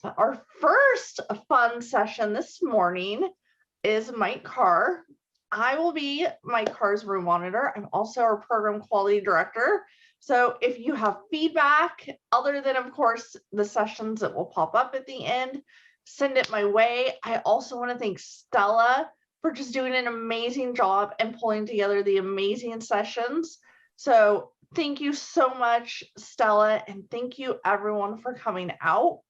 Our first fun session this morning is Mike Carr. I will be Mike Carr's room monitor. I'm also our program quality director. So if you have feedback, other than, of course, the sessions that will pop up at the end, send it my way. I also want to thank Stella for just doing an amazing job and pulling together the amazing sessions. So thank you so much, Stella, and thank you everyone for coming out.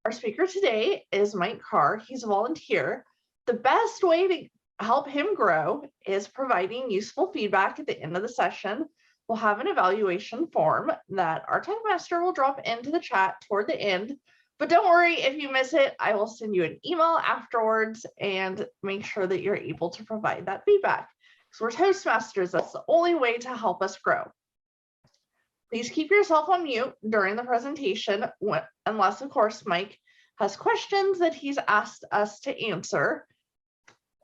Our speaker today is Mike Carr. He's a volunteer. The best way to help him grow is providing useful feedback at the end of the session. We'll have an evaluation form that our time master will drop into the chat toward the end. But don't worry if you miss it, I will send you an email afterwards and make sure that you're able to provide that feedback. Because we're Toastmasters, that's the only way to help us grow. Please keep yourself on mute during the presentation, unless, of course, Mike has questions that he's asked us to answer.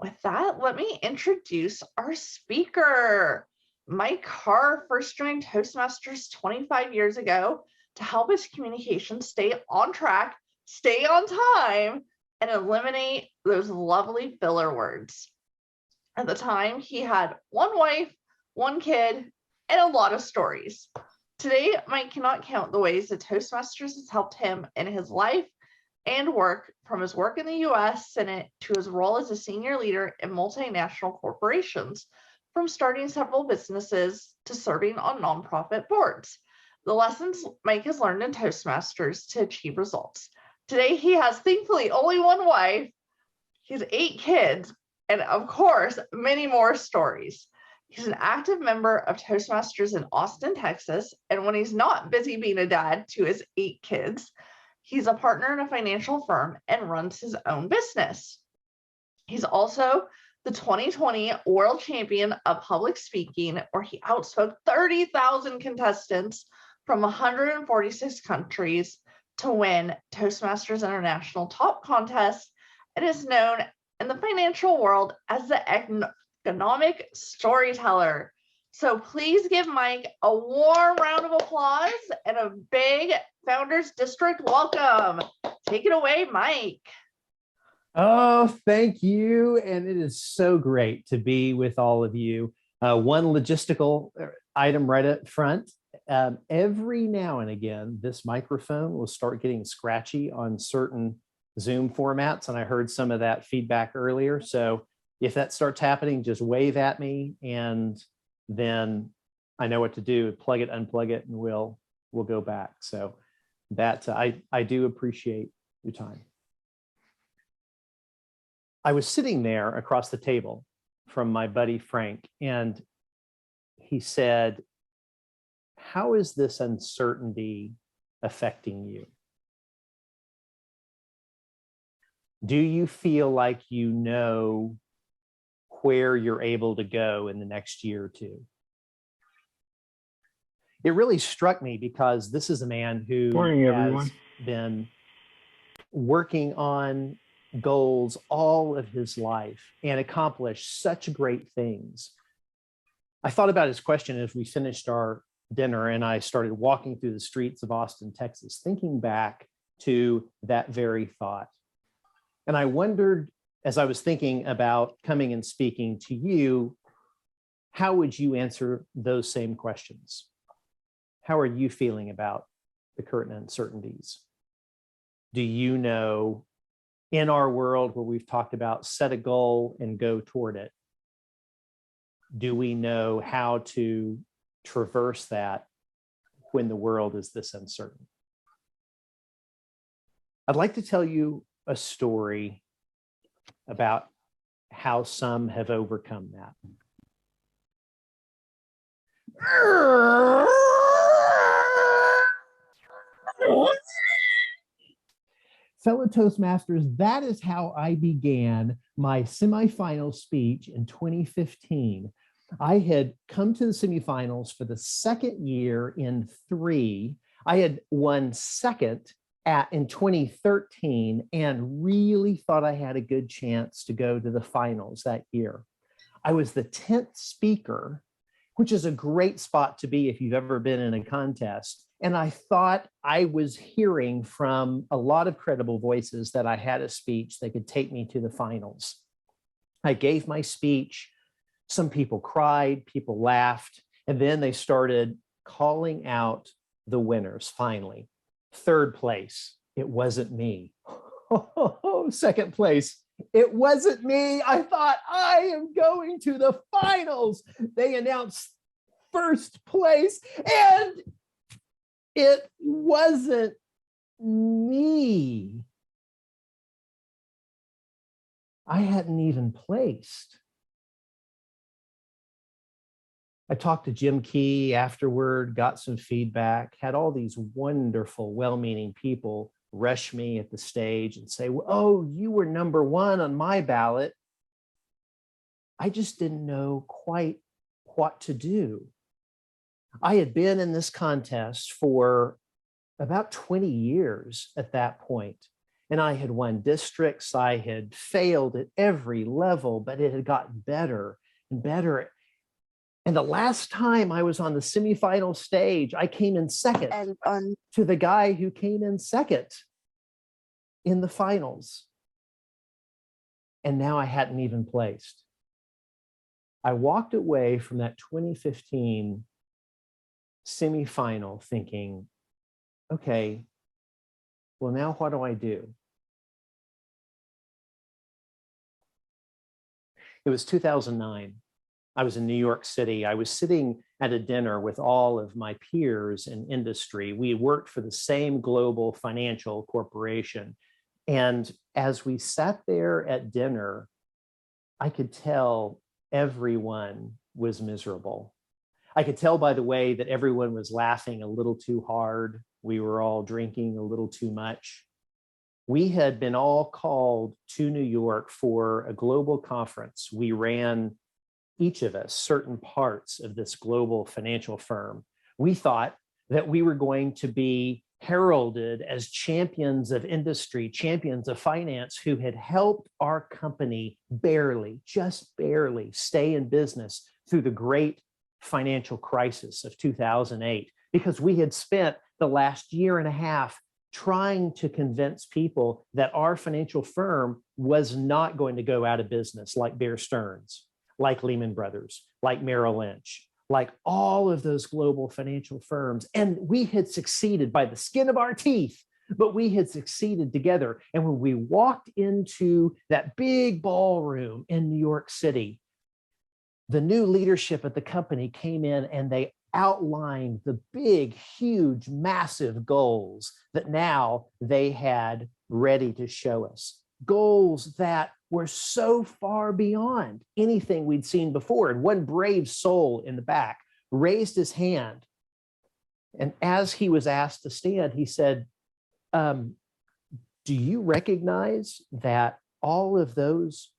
With that, let me introduce our speaker. Mike Carr first joined Toastmasters 25 years ago to help his communication stay on track, stay on time, and eliminate those lovely filler words. At the time, he had one wife, one kid, and a lot of stories. Today, Mike cannot count the ways that Toastmasters has helped him in his life and work, from his work in the US Senate to his role as a senior leader in multinational corporations, from starting several businesses to serving on nonprofit boards. The lessons Mike has learned in Toastmasters to achieve results. Today, he has thankfully only one wife, he has 8 kids, and of course, many more stories. He's an active member of Toastmasters in Austin, Texas, and when he's not busy being a dad to his 8 kids, he's a partner in a financial firm and runs his own business. He's also the 2020 World Champion of Public Speaking, where he outspoke 30,000 contestants from 146 countries to win Toastmasters International Top Contest, and is known in the financial world as the economic storyteller. So please give Mike a warm round of applause and a big Founders District welcome. Take it away, Mike. Oh, thank you. And it is so great to be with all of you. One logistical item right up front. Every now and again, this microphone will start getting scratchy on certain Zoom formats. And I heard some of that feedback earlier. So if that starts happening, just wave at me and then I know what to do. Plug it, unplug it, and we'll go back. So that I do appreciate your time. I was sitting there across the table from my buddy Frank, and he said, "How is this uncertainty affecting you? Do you feel like you know where you're able to go in the next year or two?" It really struck me because this is a man who has been working on goals all of his life and accomplished such great things. I thought about his question as we finished our dinner and I started walking through the streets of Austin, Texas, thinking back to that very thought. And I wondered, as I was thinking about coming and speaking to you, how would you answer those same questions? How are you feeling about the current uncertainties? Do you know, in our world where we've talked about set a goal and go toward it, do we know how to traverse that when the world is this uncertain? I'd like to tell you a story about how some have overcome that. Fellow Toastmasters, that is how I began my semifinal speech in 2015. I had come to the semifinals for the second year in 3. I had won second in 2013 and really thought I had a good chance to go to the finals that year. I was the 10th speaker which is a great spot to be if you've ever been in a contest. And I thought I was hearing from a lot of credible voices that I had a speech that could take me to the finals. I gave my speech. Some people cried, people laughed, and then they started calling out the winners finally. Third place, it wasn't me. Second place, it wasn't me. I thought, I am going to the finals. They announced first place, and it wasn't me. I hadn't even placed. I talked to Jim Key afterward, got some feedback, had all these wonderful, well-meaning people rush me at the stage and say, oh, you were number one on my ballot. I just didn't know quite what to do. I had been in this contest for about 20 years at that point, and I had won districts. I had failed at every level, but it had gotten better and better. And the last time I was on the semifinal stage, I came in second to the guy who came in second in the finals. And now I hadn't even placed. I walked away from that 2015 semifinal thinking, okay, well, now what do I do? It was 2009. I was in New York City. I was sitting at a dinner with all of my peers in industry. We worked for the same global financial corporation. And as we sat there at dinner, I could tell everyone was miserable. I could tell by the way that everyone was laughing a little too hard. We were all drinking a little too much. We had been all called to New York for a global conference. We ran, each of us, certain parts of this global financial firm. We thought that we were going to be heralded as champions of industry, champions of finance who had helped our company barely, just barely stay in business through the great financial crisis of 2008, because we had spent the last year and a half trying to convince people that our financial firm was not going to go out of business like Bear Stearns, like Lehman Brothers, like Merrill Lynch, like all of those global financial firms. And we had succeeded by the skin of our teeth, but we had succeeded together. And when we walked into that big ballroom in New York City, the new leadership at the company came in and they outlined the big, huge, massive goals that now they had ready to show us. Goals that were so far beyond anything we'd seen before. And one brave soul in the back raised his hand. And as he was asked to stand, he said, do you recognize that all of those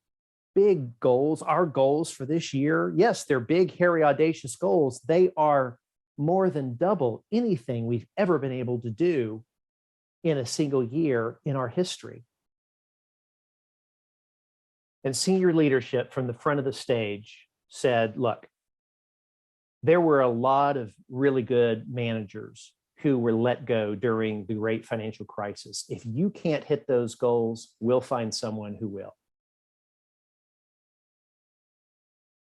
big goals, our goals for this year, yes, they're big, hairy, audacious goals. They are more than double anything we've ever been able to do in a single year in our history. And senior leadership from the front of the stage said, look, there were a lot of really good managers who were let go during the great financial crisis. If you can't hit those goals, we'll find someone who will.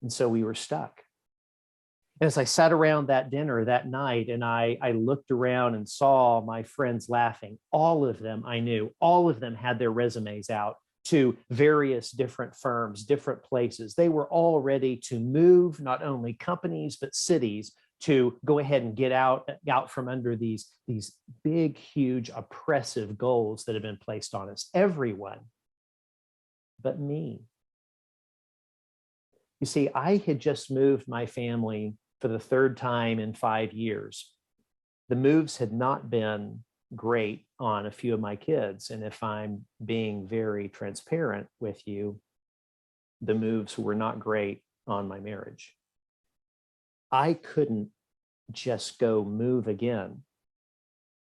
And so we were stuck. And as I sat around that dinner that night and I looked around and saw my friends laughing, all of them I knew, all of them had their resumes out to various different firms, different places. They were all ready to move not only companies, but cities to go ahead and get out from under these big, huge, oppressive goals that have been placed on us. Everyone but me. You see, I had just moved my family for the third time in 5 years. The moves had not been great on a few of my kids. And if I'm being very transparent with you, the moves were not great on my marriage. I couldn't just go move again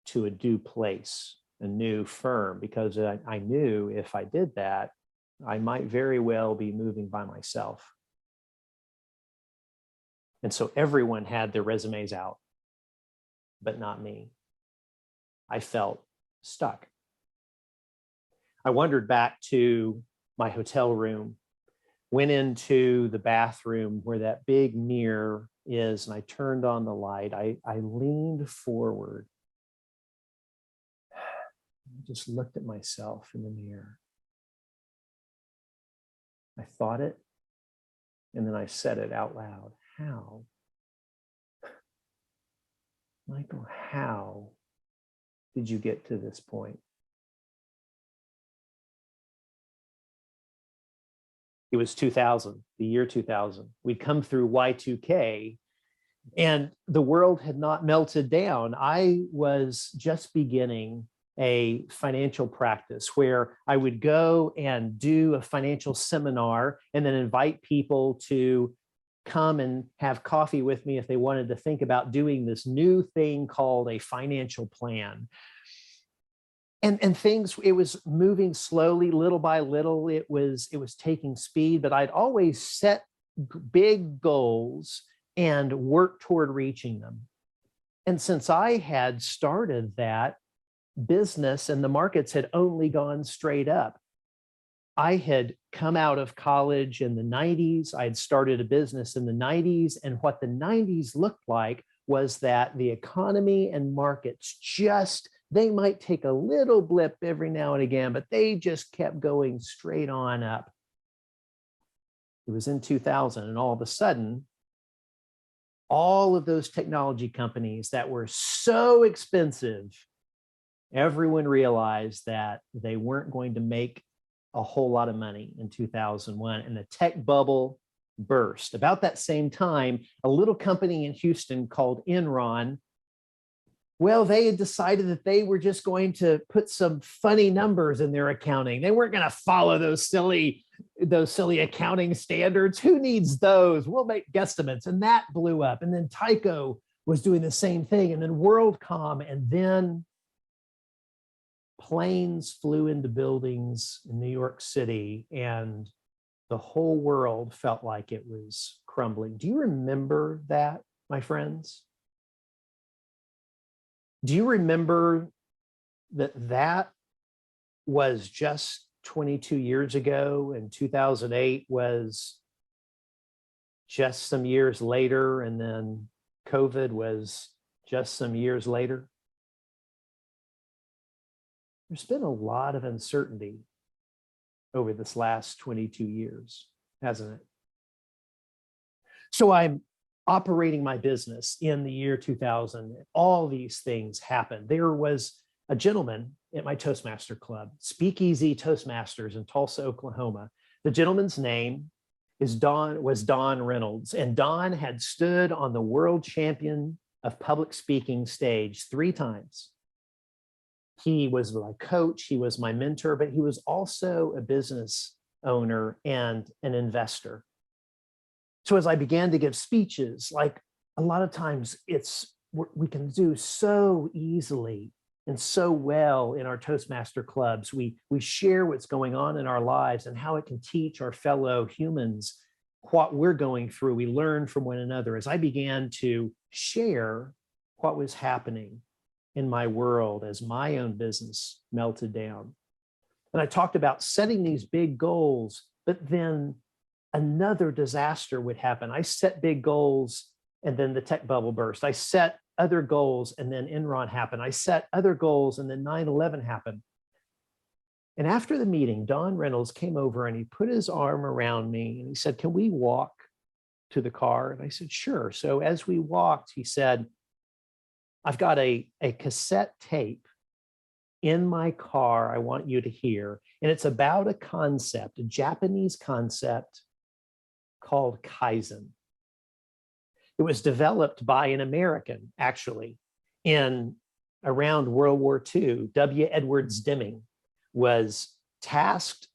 to a new place, a new firm, because I knew if I did that, I might very well be moving by myself. And so everyone had their resumes out, but not me. I felt stuck. I wandered back to my hotel room, went into the bathroom where that big mirror is, and I turned on the light. I leaned forward. I just looked at myself in the mirror. I thought it, and then I said it out loud. How? Michael, how did you get to this point? It was 2000, the year 2000. We'd come through Y2K, and the world had not melted down. I was just beginning a financial practice where I would go and do a financial seminar and then invite people to come and have coffee with me if they wanted to think about doing this new thing called a financial plan. And things, it was moving slowly, little by little. It was taking speed, but I'd always set big goals and work toward reaching them. And since I had started that business and the markets had only gone straight up, I had come out of college in the 90s. I had started a business in the 90s. And what the 90s looked like was that the economy and markets they might take a little blip every now and again, but they just kept going straight on up. It was in 2000, and all of a sudden, all of those technology companies that were so expensive, everyone realized that they weren't going to make a whole lot of money in 2001, and the tech bubble burst. About that same time, a little company in Houston called Enron, well, they had decided that they were just going to put some funny numbers in their accounting. They weren't going to follow those silly accounting standards. Who needs those? We'll make guesstimates. And that blew up. And then Tyco was doing the same thing. And then WorldCom. And then planes flew into buildings in New York City, and the whole world felt like it was crumbling. Do you remember that, my friends? Do you remember that was just 22 years ago, and 2008 was just some years later, and then COVID was just some years later? There's been a lot of uncertainty over this last 22 years, hasn't it? So I'm operating my business in the year 2000. All these things happened. There was a gentleman at my Toastmaster club, Speakeasy Toastmasters in Tulsa, Oklahoma. The gentleman's name was Don Reynolds, and Don had stood on the world champion of public speaking stage 3 times. He was my coach, he was my mentor, but he was also a business owner and an investor. So as I began to give speeches, like a lot of times we can do so easily and so well in our Toastmaster clubs. We share what's going on in our lives and how it can teach our fellow humans what we're going through. We learn from one another. As I began to share what was happening in my world as my own business melted down. And I talked about setting these big goals, but then another disaster would happen. I set big goals and then the tech bubble burst. I set other goals and then Enron happened. I set other goals and then 9/11 happened. And after the meeting, Don Reynolds came over and he put his arm around me and he said, "Can we walk to the car?" And I said, "Sure." So as we walked, he said, "I've got a cassette tape in my car I want you to hear. And it's about a concept, a Japanese concept called Kaizen. It was developed by an American, actually, in around World War II. W. Edwards Deming was tasked,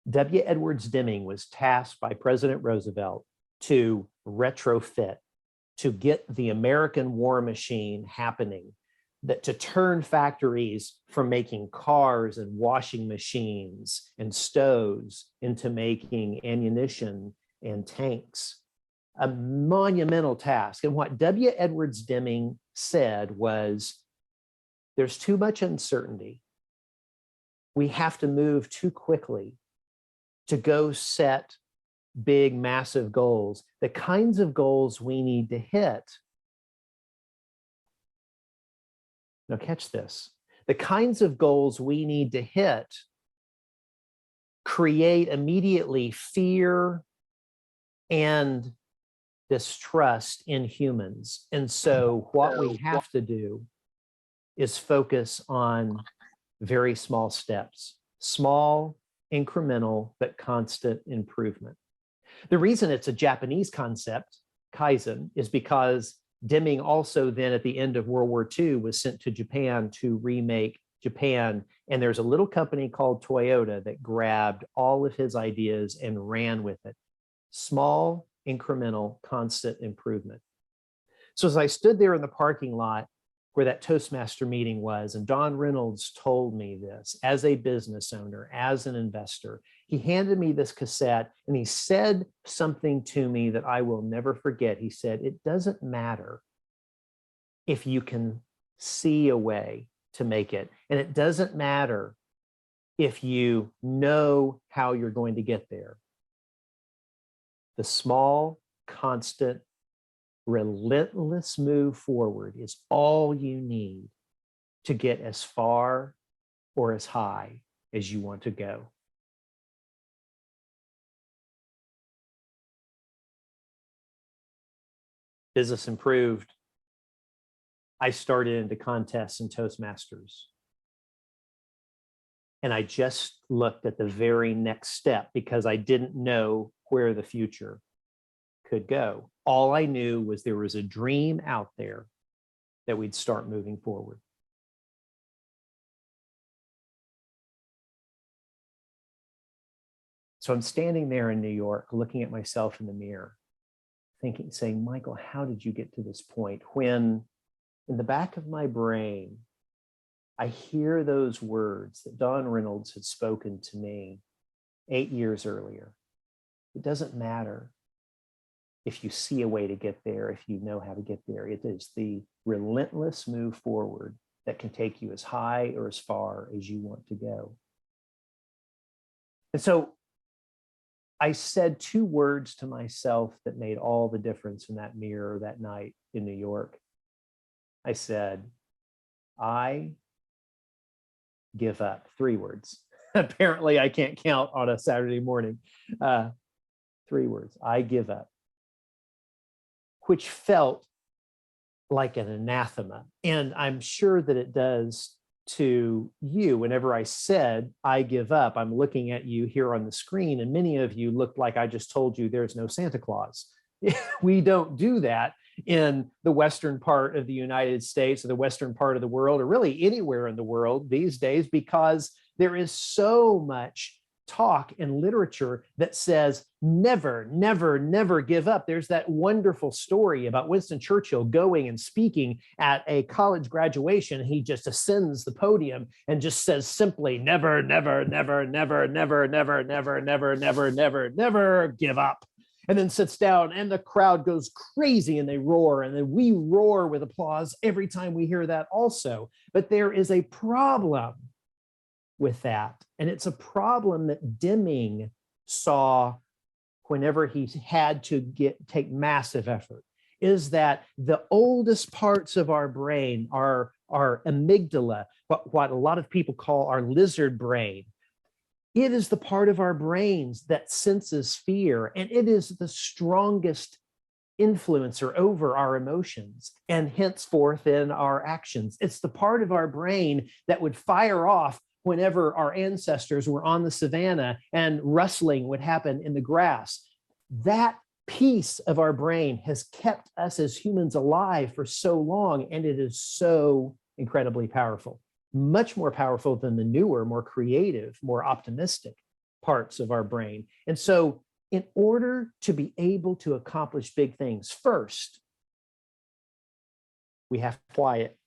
W. Edwards Deming was tasked by President Roosevelt to retrofit, to get the American war machine happening. that to turn factories from making cars and washing machines and stoves into making ammunition and tanks, a monumental task. And what W. Edwards Deming said was, there's too much uncertainty. We have to move too quickly to go set big, massive goals. The kinds of goals we need to hit. Now catch this. The kinds of goals we need to hit create immediately fear and distrust in humans. And so what we have to do is focus on very small steps, small, incremental, but constant improvement. The reason it's a Japanese concept, Kaizen, is because Deming also then at the end of World War II was sent to Japan to remake Japan. And there's a little company called Toyota that grabbed all of his ideas and ran with it. Small, incremental, constant improvement. So as I stood there in the parking lot where that Toastmaster meeting was, and Don Reynolds told me this as a business owner, as an investor, he handed me this cassette and he said something to me that I will never forget. He said, it doesn't matter if you can see a way to make it, and it doesn't matter if you know how you're going to get there. The small, constant, relentless move forward is all you need to get as far or as high as you want to go. Business improved. I started into contests and Toastmasters. And I just looked at the very next step because I didn't know where the future could go. All I knew was there was a dream out there that we'd start moving forward. So I'm standing there in New York, looking at myself in the mirror, thinking, saying, Michael, how did you get to this point? When in the back of my brain, I hear those words that Don Reynolds had spoken to me 8 years earlier. It doesn't matter if you see a way to get there, if you know how to get there. It is the relentless move forward that can take you as high or as far as you want to go. And so I said 2 words to myself that made all the difference in that mirror that night in New York. I said, I give up. 3 words. Apparently I can't count on a Saturday morning. 3 words, I give up. Which felt like an anathema. And I'm sure that it does to you. Whenever I said, I give up, I'm looking at you here on the screen, and many of you looked like I just told you there's no Santa Claus. We don't do that in the Western part of the United States or the Western part of the world, or really anywhere in the world these days, because there is so much talk and literature that says never, never, never give up. There's that wonderful story about Winston Churchill going and speaking at a college graduation. He just ascends the podium and just says simply, never, never, never, never, never, never, never, never, never, never, never give up. And then sits down and the crowd goes crazy and they roar, and then we roar with applause every time we hear that also. But there is a problem with that. And it's a problem that Deming saw whenever he had to take massive effort, is that the oldest parts of our brain, our amygdala, what a lot of people call our lizard brain, it is the part of our brains that senses fear, and it is the strongest influencer over our emotions and henceforth in our actions. It's the part of our brain that would fire off whenever our ancestors were on the savannah and rustling would happen in the grass. That piece of our brain has kept us as humans alive for so long, and it is so incredibly powerful, much more powerful than the newer, more creative, more optimistic parts of our brain. And so in order to be able to accomplish big things, first, we have to quiet.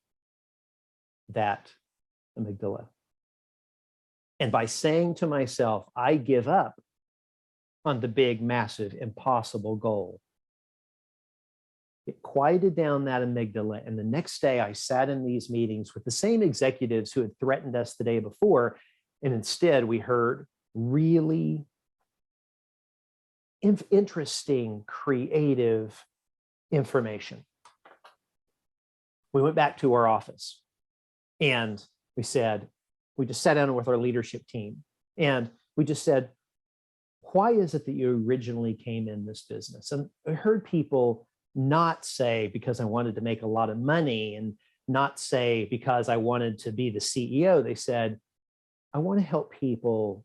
that amygdala. And by saying to myself, I give up on the big, massive, impossible goal, it quieted down that amygdala. And the next day I sat in these meetings with the same executives who had threatened us the day before. And instead we heard really interesting, creative information. We went back to our office and we just sat down with our leadership team and we just said, why is it that you originally came in this business? And I heard people not say because I wanted to make a lot of money, and not say because I wanted to be the CEO. They said, I want to help people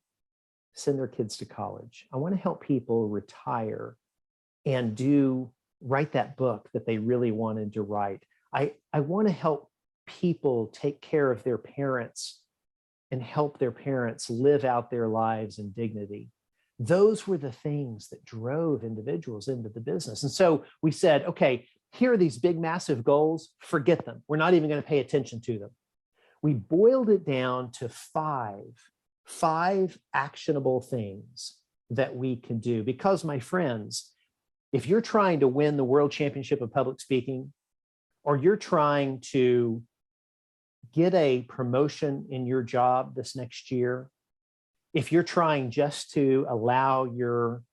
send their kids to college. I want to help people retire and write that book that they really wanted to write. I want to help people take care of their parents and help their parents live out their lives in dignity. Those were the things that drove individuals into the business. And so we said, okay, here are these big, massive goals. Forget them. We're not even going to pay attention to them. We boiled it down to five actionable things that we can do. Because, my friends, if you're trying to win the World Championship of Public Speaking, or you're trying to get a promotion in your job this next year, if you're trying just to allow your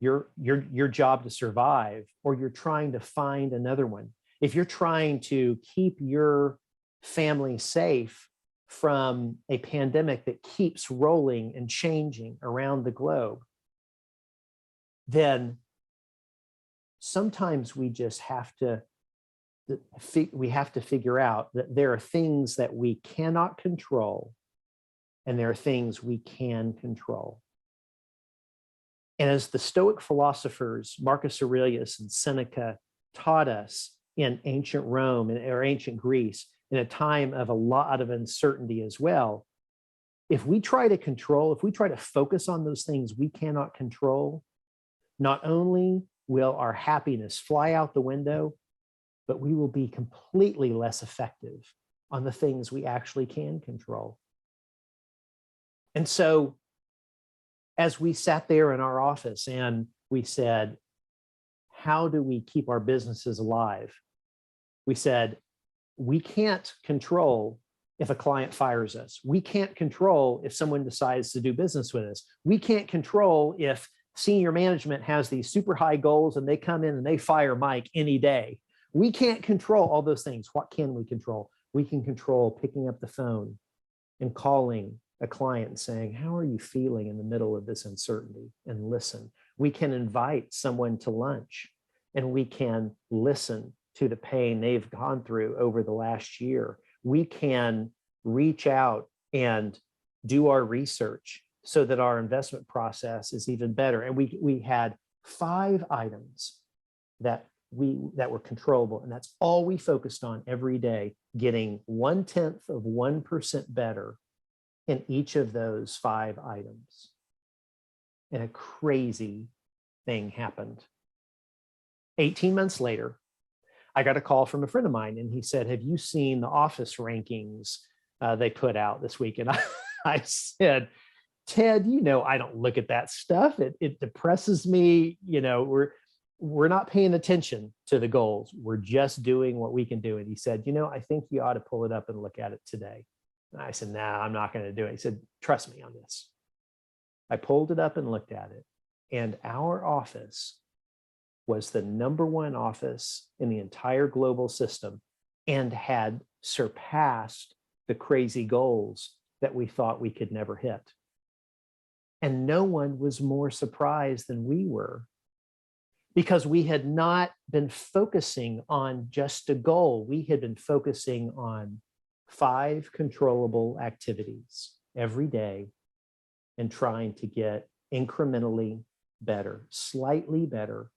job to survive, or you're trying to find another one, if you're trying to keep your family safe from a pandemic that keeps rolling and changing around the globe, then sometimes we just have to figure out that there are things that we cannot control and there are things we can control. And as the Stoic philosophers, Marcus Aurelius and Seneca, taught us in ancient Rome or ancient Greece, in a time of a lot of uncertainty as well, if we try to focus on those things we cannot control, not only will our happiness fly out the window, but we will be completely less effective on the things we actually can control. And so as we sat there in our office and we said, how do we keep our businesses alive? We said, we can't control if a client fires us. We can't control if someone decides to do business with us. We can't control if senior management has these super high goals and they come in and they fire Mike any day. We can't control all those things. What can we control? We can control picking up the phone and calling a client and saying, how are you feeling in the middle of this uncertainty? And listen. We can invite someone to lunch and we can listen to the pain they've gone through over the last year. We can reach out and do our research so that our investment process is even better. And we had 5 items that were controllable, and that's all we focused on every day, getting 0.1% better in each of those 5 items. And a crazy thing happened. 18 months later, I got a call from a friend of mine, and he said, have you seen the office rankings they put out this week? And I said, Ted, I don't look at that stuff. It depresses me. We're not paying attention to the goals. We're just doing what we can do. And he said, I think you ought to pull it up and look at it today. And I said, nah, I'm not going to do it. He said, trust me on this. I pulled it up and looked at it. And our office was the #1 office in the entire global system and had surpassed the crazy goals that we thought we could never hit. And no one was more surprised than we were, because we had not been focusing on just a goal. We had been focusing on 5 controllable activities every day and trying to get incrementally better, slightly better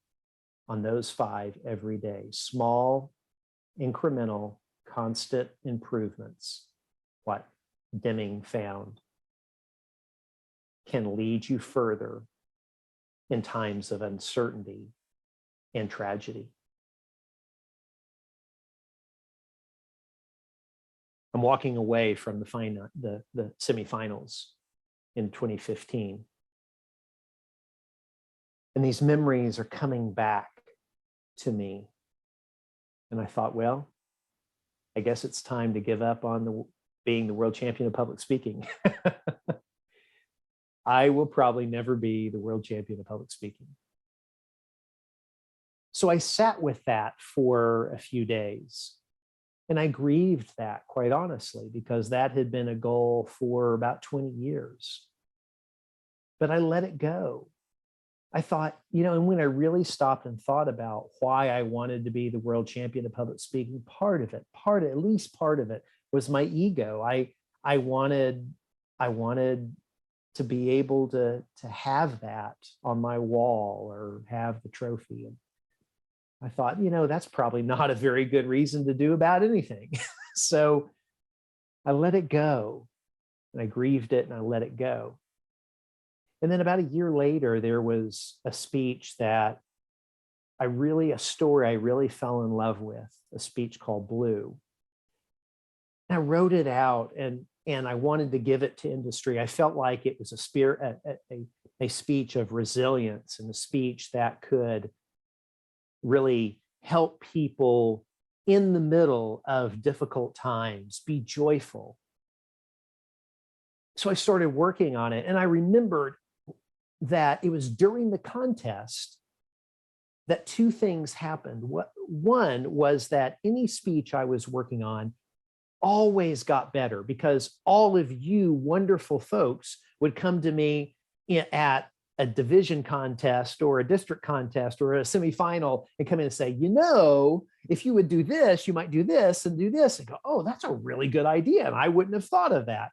on those 5 every day. Small, incremental, constant improvements, what Deming found, can lead you further in times of uncertainty and tragedy. I'm walking away from the semifinals in 2015. And these memories are coming back to me. And I thought, well, I guess it's time to give up on being the world champion of public speaking. I will probably never be the world champion of public speaking. So I sat with that for a few days. And I grieved that, quite honestly, because that had been a goal for about 20 years. But I let it go. I thought, and when I really stopped and thought about why I wanted to be the world champion of public speaking, at least part of it was my ego. I wanted to be able to have that on my wall or have the trophy. And I thought, that's probably not a very good reason to do about anything. So I let it go, and I grieved it, and I let it go. And then about a year later, there was a speech that a story I really fell in love with, a speech called Blue. And I wrote it out, and I wanted to give it to industry. I felt like it was a speech of resilience, and a speech that could really help people in the middle of difficult times be joyful. So I started working on it, and I remembered that it was during the contest that two things happened. One was that any speech I was working on always got better, because all of you wonderful folks would come to me at a division contest or a district contest or a semifinal and come in and say, if you would do this, you might do this and do this, and go, oh, that's a really good idea, and I wouldn't have thought of that.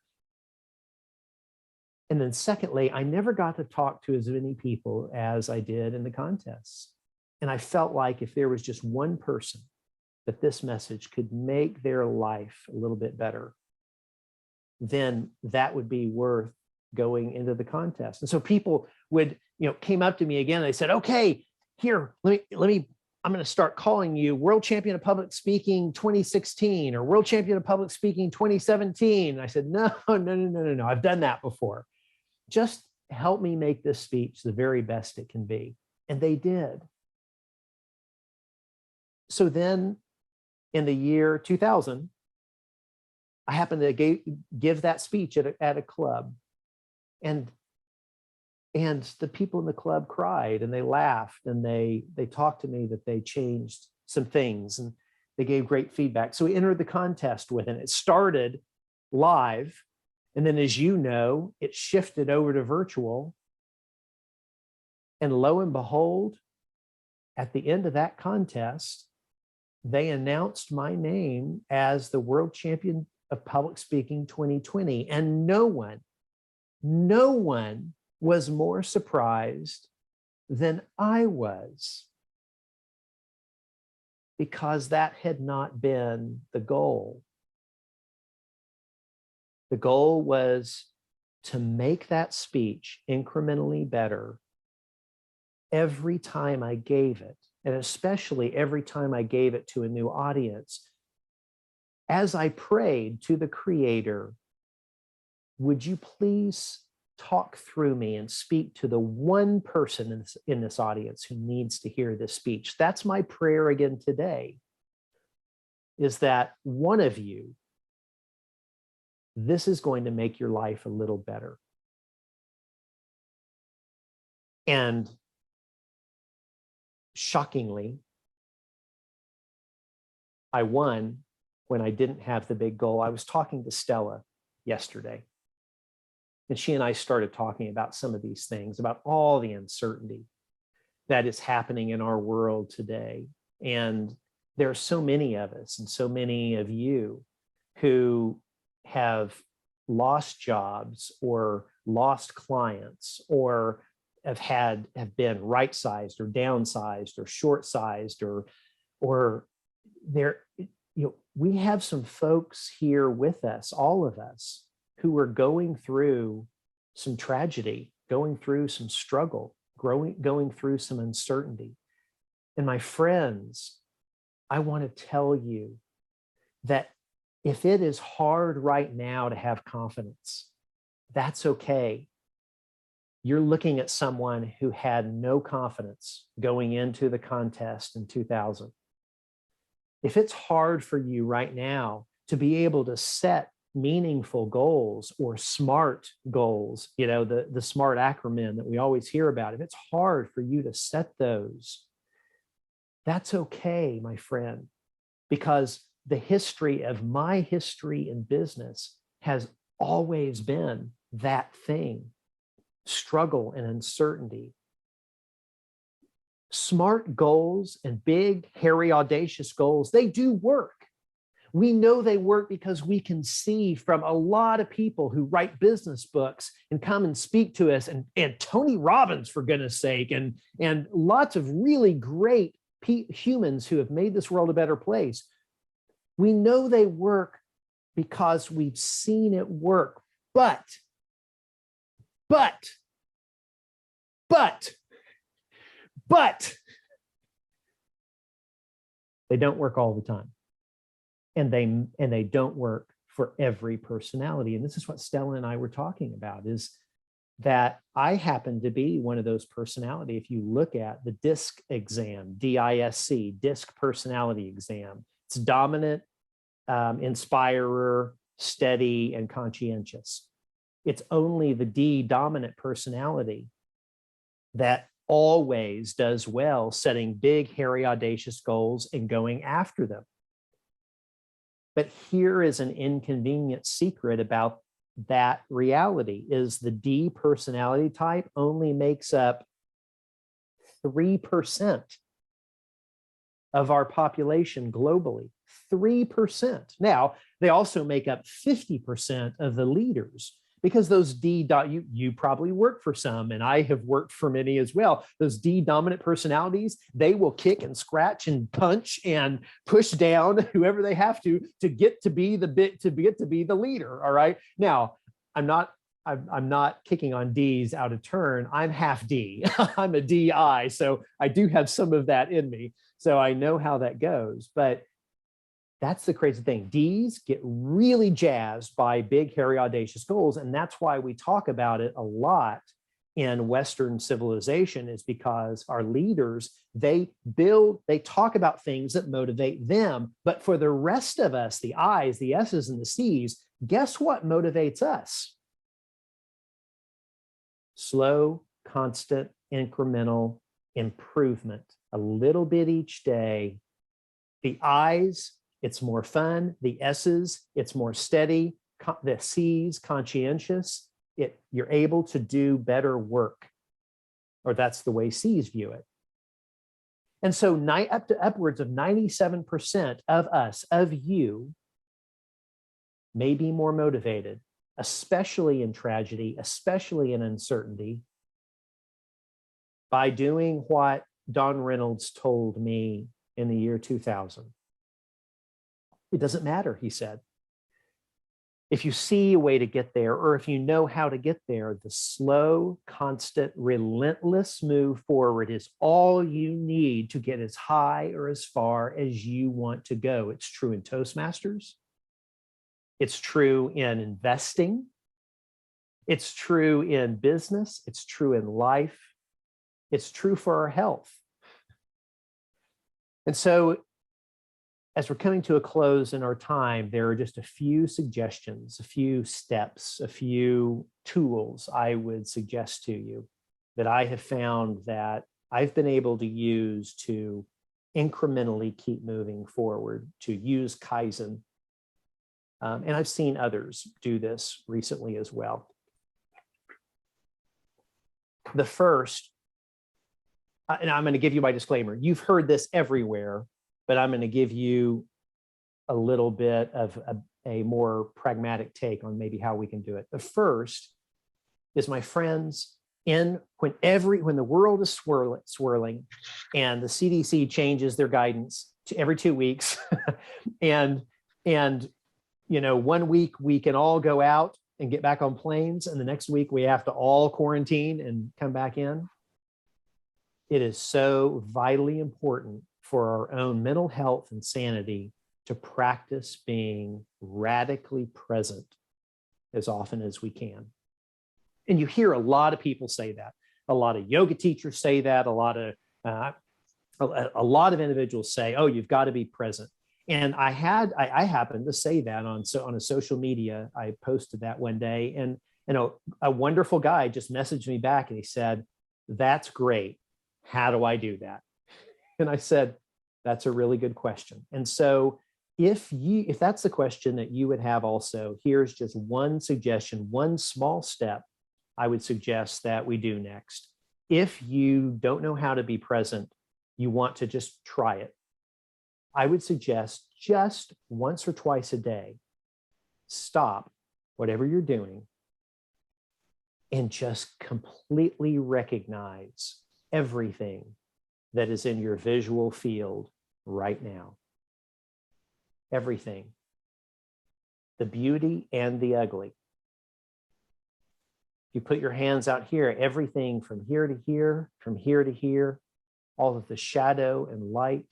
And then secondly, I never got to talk to as many people as I did in the contests. And I felt like if there was just one person that this message could make their life a little bit better, then that would be worth going into the contest. And so people would, came up to me again, and they said, okay, here, let me, I'm going to start calling you World Champion of Public Speaking 2016 or World Champion of Public Speaking 2017. And I said, no, I've done that before. Just help me make this speech the very best it can be. And they did. So then in the year 2000, I happened to give that speech at a club. And the people in the club cried, and they laughed, and they talked to me that they changed some things, and they gave great feedback. So we entered the contest with it. It started live. And then, as you know, it shifted over to virtual. And lo and behold, at the end of that contest, they announced my name as the World Champion of Public Speaking 2020. And no one was more surprised than I was, because that had not been the goal. The goal was to make that speech incrementally better every time I gave it, and especially every time I gave it to a new audience. As I prayed to the Creator, would you please talk through me and speak to the one person in this audience who needs to hear this speech? That's my prayer again today, is that one of you, this is going to make your life a little better. And shockingly, I won when I didn't have the big goal. I was talking to Stella yesterday, and she and I started talking about some of these things, about all the uncertainty that is happening in our world today. And there are so many of us, and so many of you, who have lost jobs or lost clients, or have been right-sized or downsized or short-sized, or there, we have some folks here with us, all of us, who are going through some tragedy, going through some struggle, going through some uncertainty. And my friends, I want to tell you that If it is hard right now to have confidence, that's okay. You're looking at someone who had no confidence going into the contest in 2000. If it's hard for you right now to be able to set meaningful goals or SMART goals, you know, the SMART acronym that we always hear about, if it's hard for you to set those, that's okay, my friend, because the history of my history in business has always been that thing, struggle and uncertainty. SMART goals and big, hairy, audacious goals, they do work. We know they work because we can see from a lot of people who write business books and come and speak to us, and Tony Robbins, for goodness sake, and lots of really great humans who have made this world a better place. We know they work because we've seen it work, but they don't work all the time. And they don't work for every personality. And this is what Stella and I were talking about, is that I happen to be one of those personality. If you look at the DISC exam, DISC, DISC personality exam, it's dominant, inspirer, steady, and conscientious. It's only the D dominant personality that always does well setting big, hairy, audacious goals and going after them. But here is an inconvenient secret about that reality, is the D personality type only makes up 3% of our population globally. 3%. Now, they also make up 50% of the leaders, because those D, you probably work for some, and I have worked for many as well. Those D dominant personalities, they will kick and scratch and punch and push down whoever they have to get to be the leader. All right. Now, I'm not kicking on D's out of turn. I'm half D. I'm a DI, so I do have some of that in me. So I know how that goes. But that's the crazy thing. D's get really jazzed by big, hairy, audacious goals. And that's why we talk about it a lot in Western civilization, is because our leaders, they talk about things that motivate them. But for the rest of us, the I's, the S's, and the C's, guess what motivates us? Slow, constant, incremental improvement, a little bit each day. The I's, it's more fun. The S's, it's more steady. The C's, conscientious. You're able to do better work, or that's the way C's view it. And so up to upwards of 97% of us, of you, may be more motivated, especially in tragedy, especially in uncertainty, by doing what Don Reynolds told me in the year 2000. It doesn't matter, he said. If you see a way to get there, or if you know how to get there, the slow, constant, relentless move forward is all you need to get as high or as far as you want to go. It's true in Toastmasters. It's true in investing. It's true in business. It's true in life. It's true for our health. And so, as we're coming to a close in our time, there are just a few suggestions, a few steps, a few tools I would suggest to you that I have found that I've been able to use to incrementally keep moving forward, to use Kaizen. And I've seen others do this recently as well. The first, and I'm going to give you my disclaimer, you've heard this everywhere, but I'm going to give you a little bit of a more pragmatic take on maybe how we can do it. The first is, my friends, when the world is swirling and the CDC changes their guidance to every 2 weeks, and 1 week we can all go out and get back on planes, and the next week we have to all quarantine and come back in. It is so vitally important for our own mental health and sanity to practice being radically present as often as we can. And you hear a lot of people say that. A lot of yoga teachers say that. A lot of individuals say, "Oh, you've got to be present." And I happened to say that on a social media. I posted that one day, and a wonderful guy just messaged me back, and he said, "That's great. How do I do that?" And I said, "That's a really good question." And so if that's the question that you would have also, here's just one suggestion, one small step I would suggest that we do next. If you don't know how to be present, you want to just try it, I would suggest just once or twice a day, stop whatever you're doing and just completely recognize everything that is in your visual field right now. Everything. The beauty and the ugly. You put your hands out here, everything from here to here, from here to here, all of the shadow and light.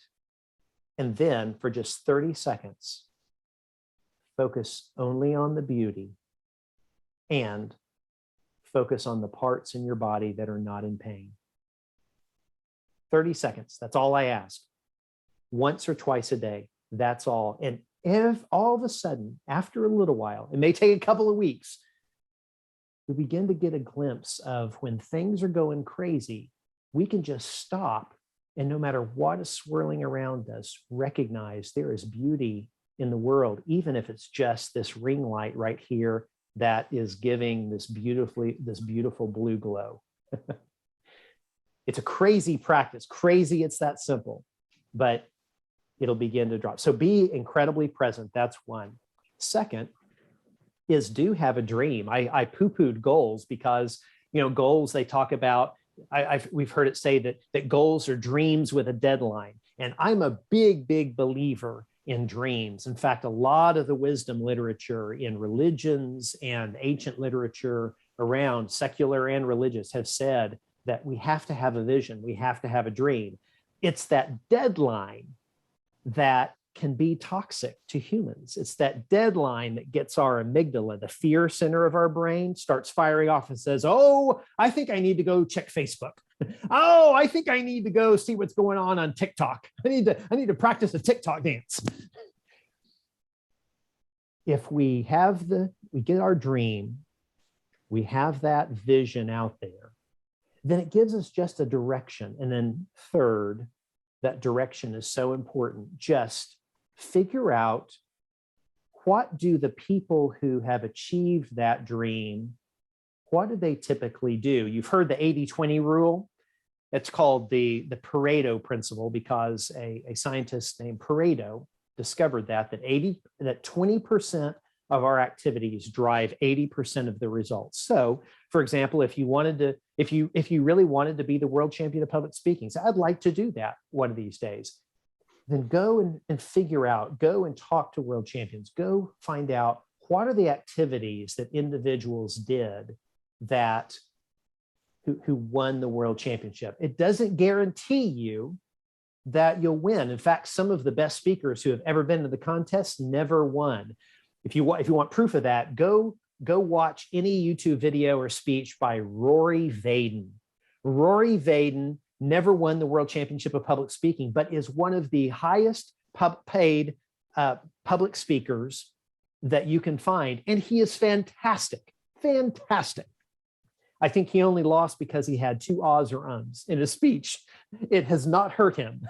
And then for just 30 seconds, focus only on the beauty and focus on the parts in your body that are not in pain. 30 seconds, that's all I ask. Once or twice a day, that's all. And if all of a sudden, after a little while, it may take a couple of weeks, we begin to get a glimpse of when things are going crazy, we can just stop, and no matter what is swirling around us, recognize there is beauty in the world, even if it's just this ring light right here that is giving this beautiful blue glow. It's a crazy practice. Crazy, it's that simple, but it'll begin to drop. So be incredibly present. That's one. Second is do have a dream. I poo-pooed goals because, goals, they talk about, we've heard it say that goals are dreams with a deadline. And I'm a big believer in dreams. In fact, a lot of the wisdom literature in religions and ancient literature around secular and religious have said that we have to have a vision. We have to have a dream. It's that deadline that can be toxic to humans. It's that deadline that gets our amygdala, the fear center of our brain, starts firing off and says, "Oh, I think I need to go check Facebook. Oh, I think I need to go see what's going on TikTok. I need to practice a TikTok dance." If we get our dream, we have that vision out there, then it gives us just a direction. And then third, that direction is so important. Just figure out, what do the people who have achieved that dream, what do they typically do? You've heard the 80-20 rule. It's called the Pareto principle because a scientist named Pareto discovered that 20% of our activities drive 80% of the results. So, for example, if you really wanted to be the world champion of public speaking, so I'd like to do that one of these days, then go and figure out, go and talk to world champions, go find out what are the activities that individuals did who won the world championship. It doesn't guarantee you that you'll win. In fact, some of the best speakers who have ever been to the contest never won. If you want proof of that, go watch any YouTube video or speech by Rory Vaden. Rory Vaden never won the World Championship of Public Speaking, but is one of the highest paid public speakers that you can find. And he is fantastic, fantastic. I think he only lost because he had 2 ahs or ums in his speech. It has not hurt him.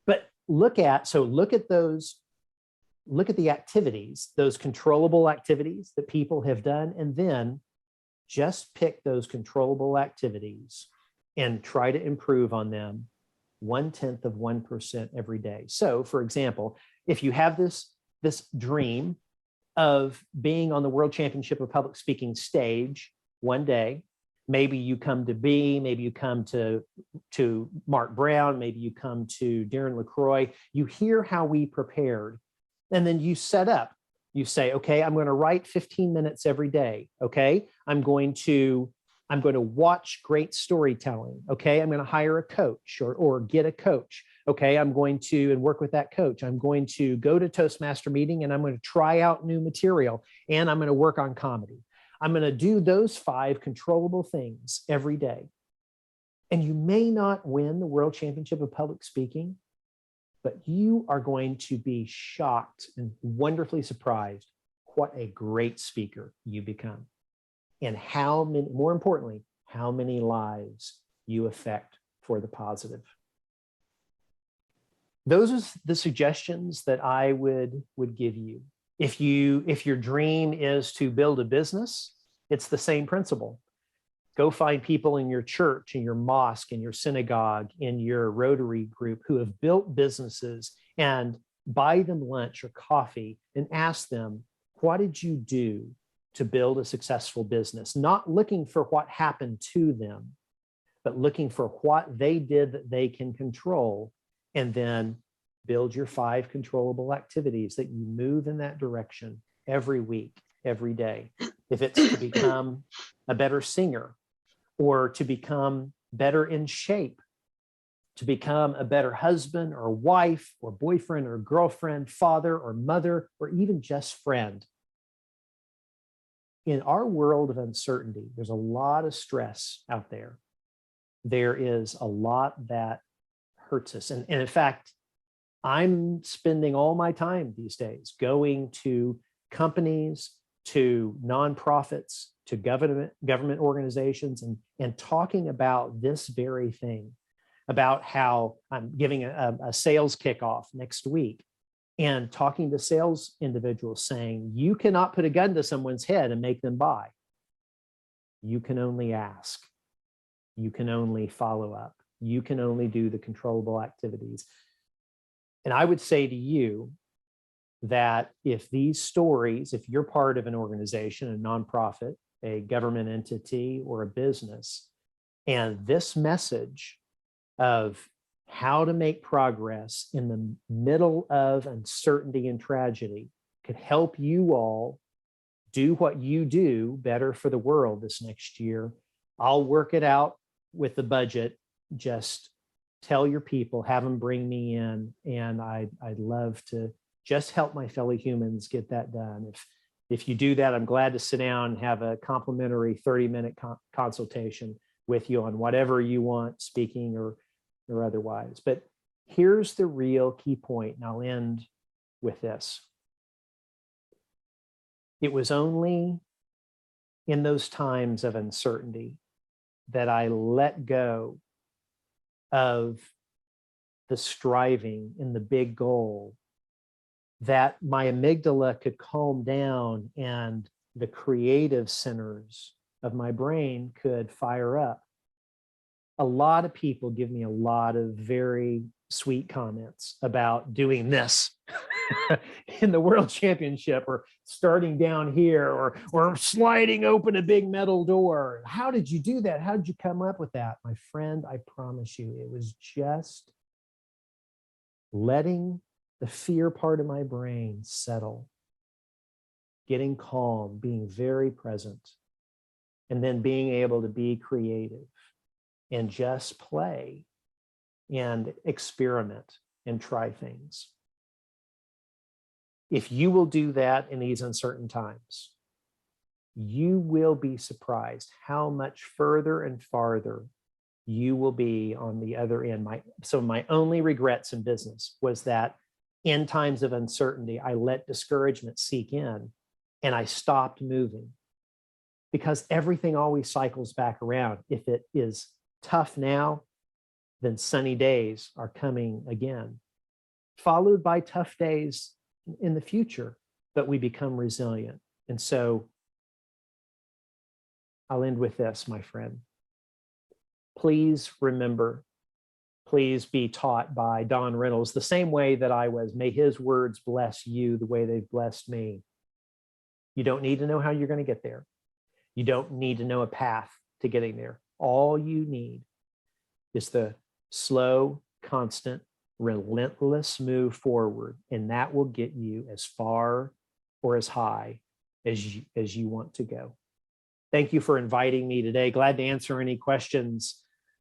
But look at the activities, those controllable activities that people have done, and then just pick those controllable activities and try to improve on them 0.1% every day. So, for example, if you have this dream of being on the World Championship of Public Speaking stage one day, maybe you come to me, maybe you come to Mark Brown, maybe you come to Darren LaCroix, you hear how we prepared, and then you set up. You say, okay, I'm going to write 15 minutes every day. Okay, I'm going to watch great storytelling. Okay, I'm going to hire a coach or get a coach. Okay, I'm going to and work with that coach. I'm going to go to Toastmaster meeting and I'm going to try out new material and I'm going to work on comedy. I'm going to do those 5 controllable things every day. And you may not win the World Championship of Public Speaking, but you are going to be shocked and wonderfully surprised what a great speaker you become. And how many, more importantly, how many lives you affect for the positive. Those are the suggestions that I would give you. If your dream is to build a business, it's the same principle. Go find people in your church, in your mosque, in your synagogue, in your Rotary group who have built businesses, and buy them lunch or coffee and ask them, what did you do to build a successful business? Not looking for what happened to them, but looking for what they did that they can control, and then build your 5 controllable activities that you move in that direction every week, every day. If it's to become a better singer, or to become better in shape, to become a better husband or wife or boyfriend or girlfriend, father or mother, or even just friend. In our world of uncertainty, there's a lot of stress out there. There is a lot that hurts us. And in fact, I'm spending all my time these days going to companies, to nonprofits, to government organizations, and talking about this very thing, about how I'm giving a sales kickoff next week and talking to sales individuals saying, you cannot put a gun to someone's head and make them buy. You can only ask. You can only follow up. You can only do the controllable activities. And I would say to you that if these stories, if you're part of an organization, a nonprofit, a government entity, or a business, and this message of how to make progress in the middle of uncertainty and tragedy could help you all do what you do better for the world this next year, I'll work it out with the budget. Just tell your people, have them bring me in, and I'd love to just help my fellow humans get that done. If you do that, I'm glad to sit down and have a complimentary 30-minute consultation with you on whatever you want, speaking or otherwise. But here's the real key point, and I'll end with this. It was only in those times of uncertainty that I let go of the striving and the big goal, that my amygdala could calm down and the creative centers of my brain could fire up. A lot of people give me a lot of very sweet comments about doing this in the World Championship, or starting down here, or sliding open a big metal door. How did you do that? How did you come up with that? My friend, I promise you, it was just letting the fear part of my brain settle, getting calm, being very present, and then being able to be creative and just play and experiment and try things. If you will do that in these uncertain times, you will be surprised how much further and farther you will be on the other end. So my only regrets in business was that in times of uncertainty, I let discouragement seep in and I stopped moving, because everything always cycles back around. If it is tough now, then sunny days are coming again, followed by tough days in the future, but we become resilient. And so I'll end with this, my friend. Please remember, please be taught by Don Reynolds the same way that I was. May his words bless you the way they've blessed me. You don't need to know how you're going to get there. You don't need to know a path to getting there. All you need is the slow, constant, relentless move forward, and that will get you as far or as high as you want to go. Thank you for inviting me today. Glad to answer any questions